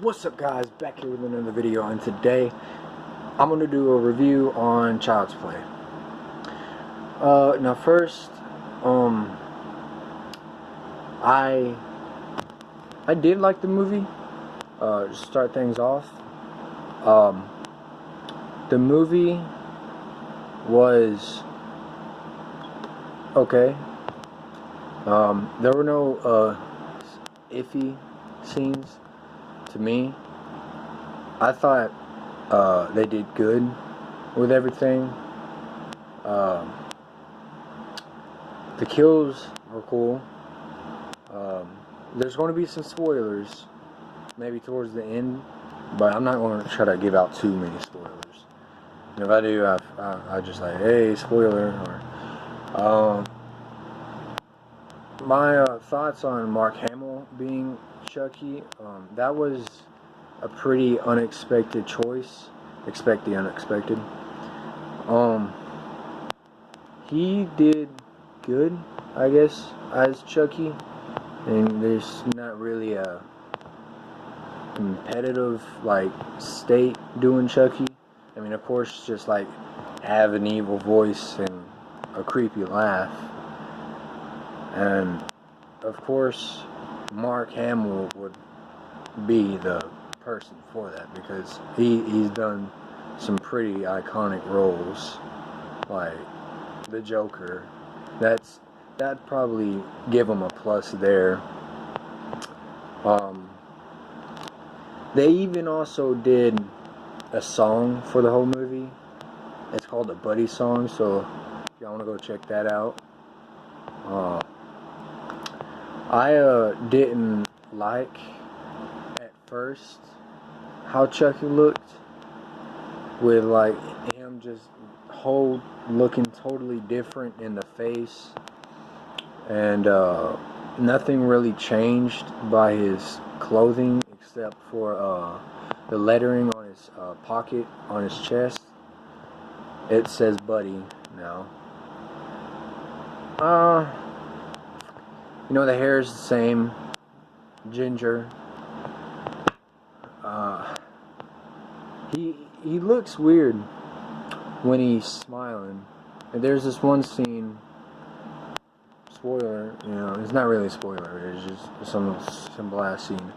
What's up, guys? Back here with another video, and today I'm going to do a review on Child's Play. Now first, I did like the movie. To start things off, the movie was okay. There were no iffy scenes to me. I thought they did good with everything. The kills were cool. There's going to be some spoilers maybe towards the end, but I'm not going to try to give out too many spoilers. And if I do, I just like, hey, spoiler. Or my thoughts on Mark Hamill being Chucky. That was a pretty unexpected choice. Expect the unexpected. He did good, I guess, as Chucky, and there's not really a competitive like state doing Chucky. I mean, of course, just like have an evil voice and a creepy laugh, and of course Mark Hamill would be the person for that, because he's done some pretty iconic roles like the Joker. That'd probably give him a plus there. They even also did a song for the whole movie. It's called a Buddy Song, so if y'all want to go check that out. I didn't like at first how Chucky looked, with like him just looking totally different in the face, and nothing really changed by his clothing except for the lettering on his pocket on his chest. It says Buddy now. You know, the hair is the same, ginger. He looks weird when he's smiling. And there's this one scene, spoiler, you know, it's not really a spoiler, it's just some last scene.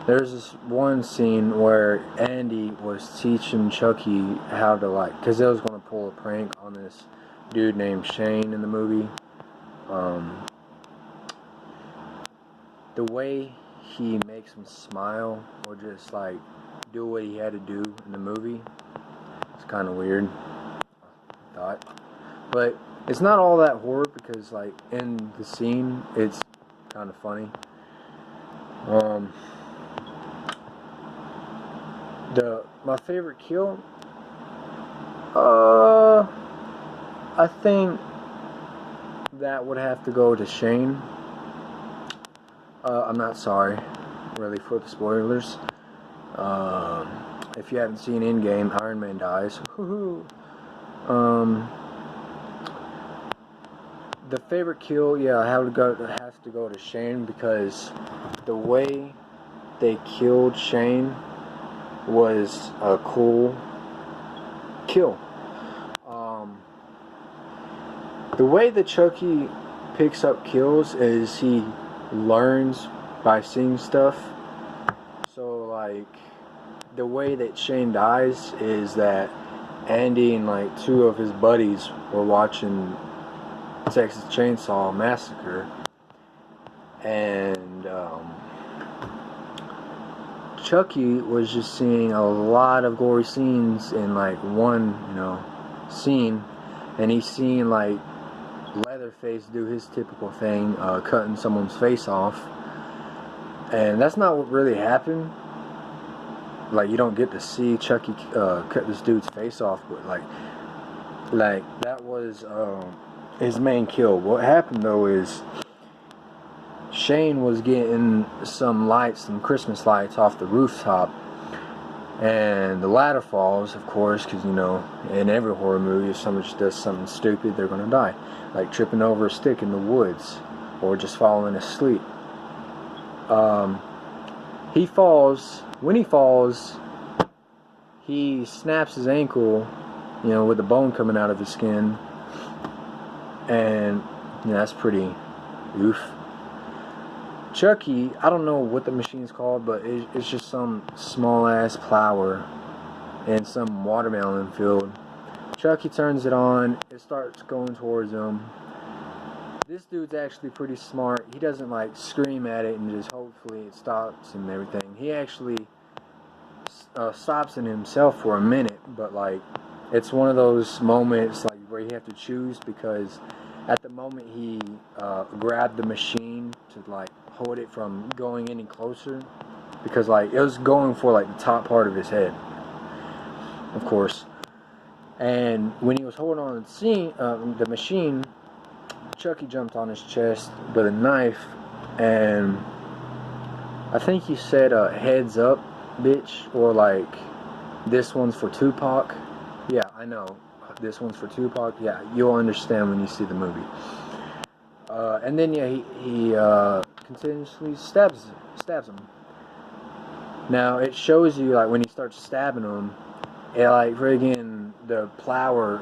There's this one scene where Andy was teaching Chucky how to, like, because they was going to pull a prank on this dude named Shane in the movie. The way he makes him smile, or just like do what he had to do in the movie, it's kind of weird, I thought. But it's not all that horror, because like in the scene it's kind of funny. My favorite kill, I think that would have to go to Shane. I'm not sorry, really, for the spoilers. If you haven't seen Endgame, Iron Man dies. The favorite kill, yeah, I have to go to Shane, because the way they killed Shane was a cool kill. The way that Chucky picks up kills is he learns by seeing stuff. So like the way that Shane dies is that Andy and like two of his buddies were watching Texas Chainsaw Massacre, and Chucky was just seeing a lot of gory scenes in like one, scene, and he's seeing like Leatherface do his typical thing, cutting someone's face off, and that's not what really happened. Like, you don't get to see Chucky cut this dude's face off, but like that was his main kill. What happened though is Shane was getting some Christmas lights off the rooftop, and the ladder falls, of course, because in every horror movie, if someone just does something stupid, they're gonna die, like tripping over a stick in the woods or just falling asleep. he falls. When he falls, he snaps his ankle, you know, with the bone coming out of his skin. And, you know, that's pretty oof. Chucky, I don't know what the machine's called, but it's just some small-ass plower in some watermelon field. Chucky turns it on. It starts going towards him. This dude's actually pretty smart. He doesn't, like, scream at it and just hopefully it stops and everything. He actually stops in himself for a minute, but, like, it's one of those moments, like, where you have to choose, because at the moment he grabbed the machine to, like, hold it from going any closer, because, like, it was going for, like, the top part of his head, of course. And when he was holding on to the machine, Chucky jumped on his chest with a knife, and I think he said, heads up, bitch, or like, this one's for Tupac. Yeah, I know, this one's for Tupac. Yeah, you'll understand when you see the movie. And then, yeah, he continuously stabs him. Now, it shows you, like, when he starts stabbing him, it, like, friggin' the plower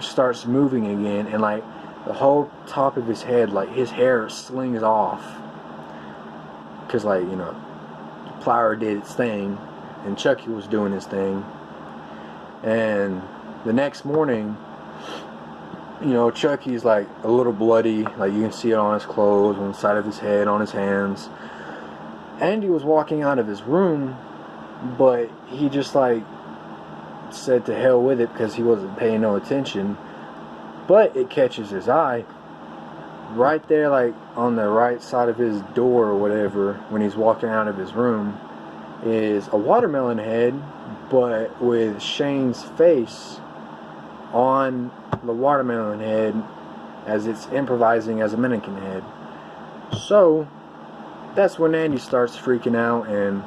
starts moving again, and, like, the whole top of his head, like, his hair slings off. Because, like, you know, the plower did its thing, and Chucky was doing his thing. And the next morning, you know, Chucky's, like, a little bloody. Like, you can see it on his clothes, on the side of his head, on his hands. Andy was walking out of his room, but he just, like, said to hell with it because he wasn't paying no attention. But it catches his eye. Right there, like, on the right side of his door or whatever, when he's walking out of his room, is a watermelon head, but with Shane's face on the watermelon head as it's improvising as a mannequin head. So that's when Andy starts freaking out and,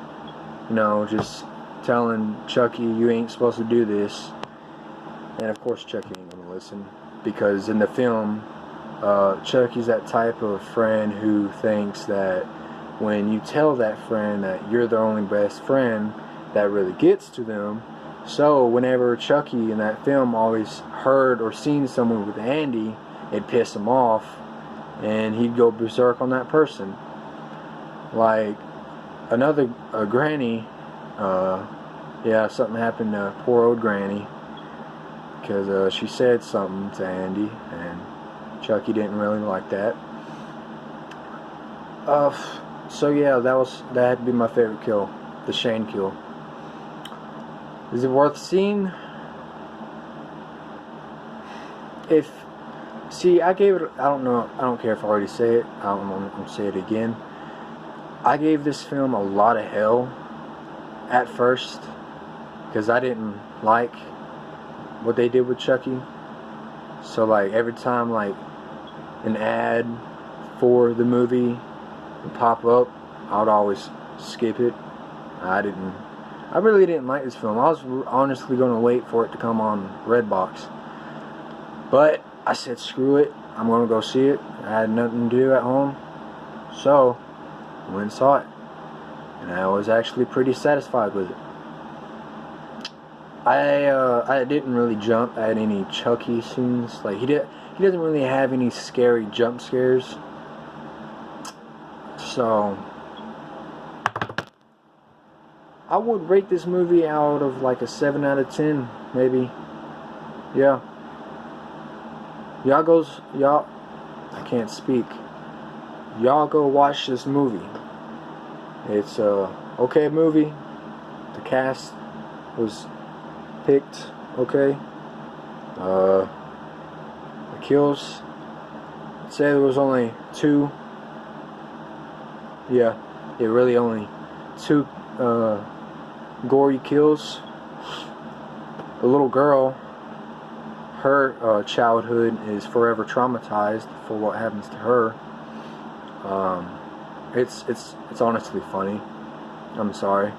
you know, just telling Chucky, you ain't supposed to do this. And of course Chucky ain't gonna listen, because in the film, Chucky's that type of friend who thinks that when you tell that friend that you're their only best friend, that really gets to them. So whenever Chucky in that film always heard or seen someone with Andy, it'd piss him off, and he'd go berserk on that person. Like another granny, yeah, something happened to poor old granny, because she said something to Andy, and Chucky didn't really like that. So yeah, that had to be my favorite kill, the Shane kill. Is it worth seeing? I gave it, I don't know, I don't care if I already say it, I'm gonna say it again. I gave this film a lot of hell at first, because I didn't like what they did with Chucky. So, like, every time, like, an ad for the movie would pop up, I would always skip it. I really didn't like this film. I was honestly going to wait for it to come on Redbox. But I said, screw it. I'm going to go see it. I had nothing to do at home. So, I went and saw it. And I was actually pretty satisfied with it. I didn't really jump at any Chucky scenes. Like, he doesn't really have any scary jump scares. So I would rate this movie out of like a 7 out of 10, maybe. Yeah. I can't speak. Y'all go watch this movie. It's a okay movie. The cast was picked okay. The kills, I'd say there was only 2. Yeah, really only 2 gory kills. The little girl, her childhood is forever traumatized for what happens to her. It's honestly funny. I'm sorry.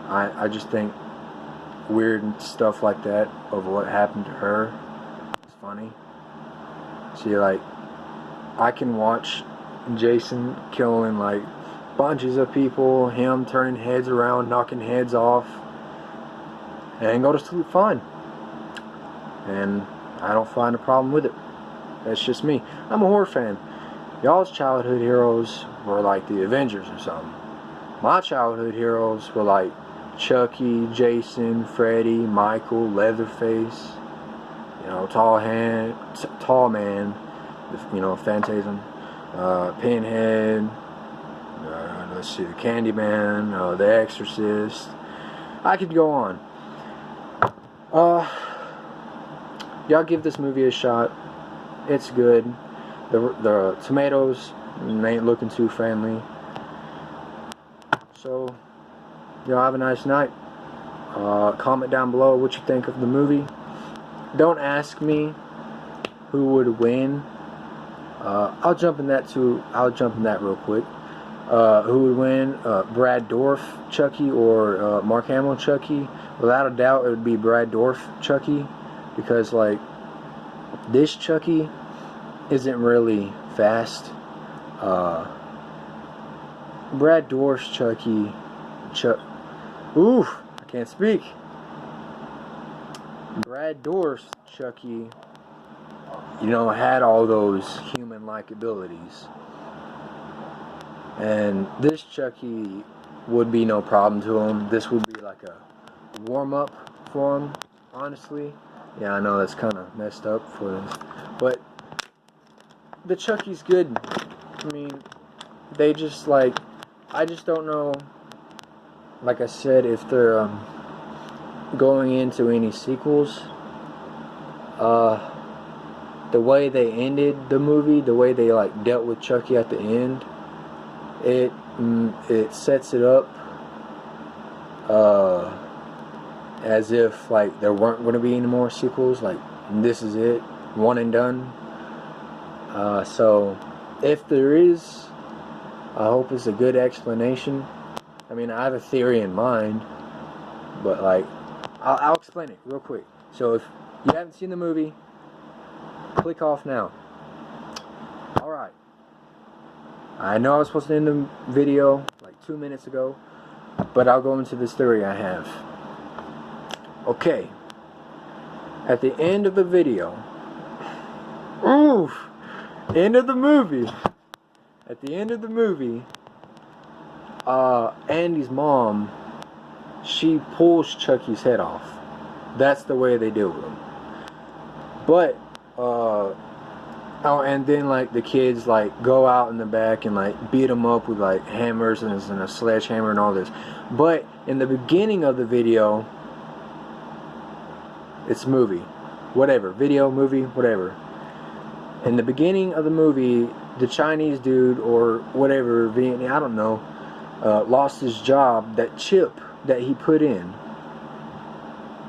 I just think weird stuff like that of what happened to her is funny. See, like, I can watch Jason killing like bunches of people, him turning heads around, knocking heads off, and go to sleep fine. And I don't find a problem with it. That's just me. I'm a horror fan. Y'all's childhood heroes were like the Avengers or something. My childhood heroes were like Chucky, Jason, Freddy, Michael, Leatherface, you know, tall man, you know, Phantasm, Pinhead, let's see, the Candyman, the Exorcist. I could go on. Y'all give this movie a shot. It's good. The tomatoes ain't looking too friendly. So, y'all have a nice night. Comment down below what you think of the movie. Don't ask me who would win. I'll jump in that real quick. Who would win? Brad Dourif Chucky or Mark Hamill Chucky? Without a doubt, it would be Brad Dourif Chucky, because like this Chucky isn't really fast. Brad Dourif's Chucky, I can't speak. Brad Dourif's Chucky, you know, had all those human-like abilities, and this Chucky would be no problem to him. This would be like a warm-up for him, honestly. Yeah, I know that's kind of messed up for this, but the Chucky's good. I mean, they just like, I just don't know, like I said, if they're going into any sequels. The way they ended the movie, the way they like dealt with Chucky at the end, it sets it up as if like there weren't going to be any more sequels. Like, this is it, one and done. So if there is, I hope it's a good explanation. I mean, I have a theory in mind, but like, I'll explain it real quick. So if you haven't seen the movie, click off now. Alright. I know I was supposed to end the video like 2 minutes ago, but I'll go into this theory I have. Okay. At the end of the video, end of the movie. At the end of the movie, Andy's mom, she pulls Chucky's head off. That's the way they deal with him. But, and then like the kids like go out in the back and like beat him up with like hammers and a sledgehammer and all this. But in the beginning of the video, it's movie, whatever, video, movie, whatever. In the beginning of the movie, the Chinese dude or whatever, Vietnam, I don't know, lost his job. That chip that he put in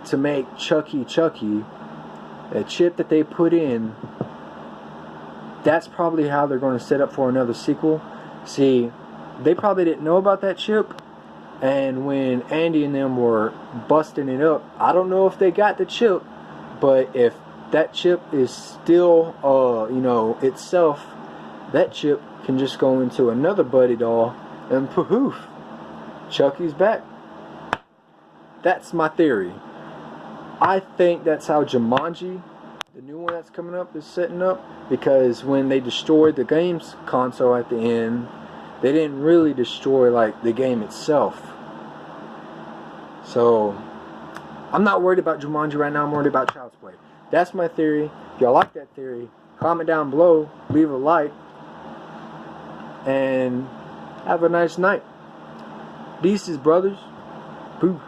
to make Chucky, a chip that they put in, that's probably how they're going to set up for another sequel. See, they probably didn't know about that chip, and when Andy and them were busting it up, I don't know if they got the chip, but if that chip is still, you know, itself, that chip can just go into another Buddy doll, and poof, Chucky's back. That's my theory. I think that's how Jumanji, the new one that's coming up, is setting up, because when they destroyed the games console at the end, they didn't really destroy like the game itself. So I'm not worried about Jumanji right now. I'm worried about Child's Play. That's my theory. If y'all like that theory, comment down below, leave a like, and have a nice night. Deuces, brothers. Pooh.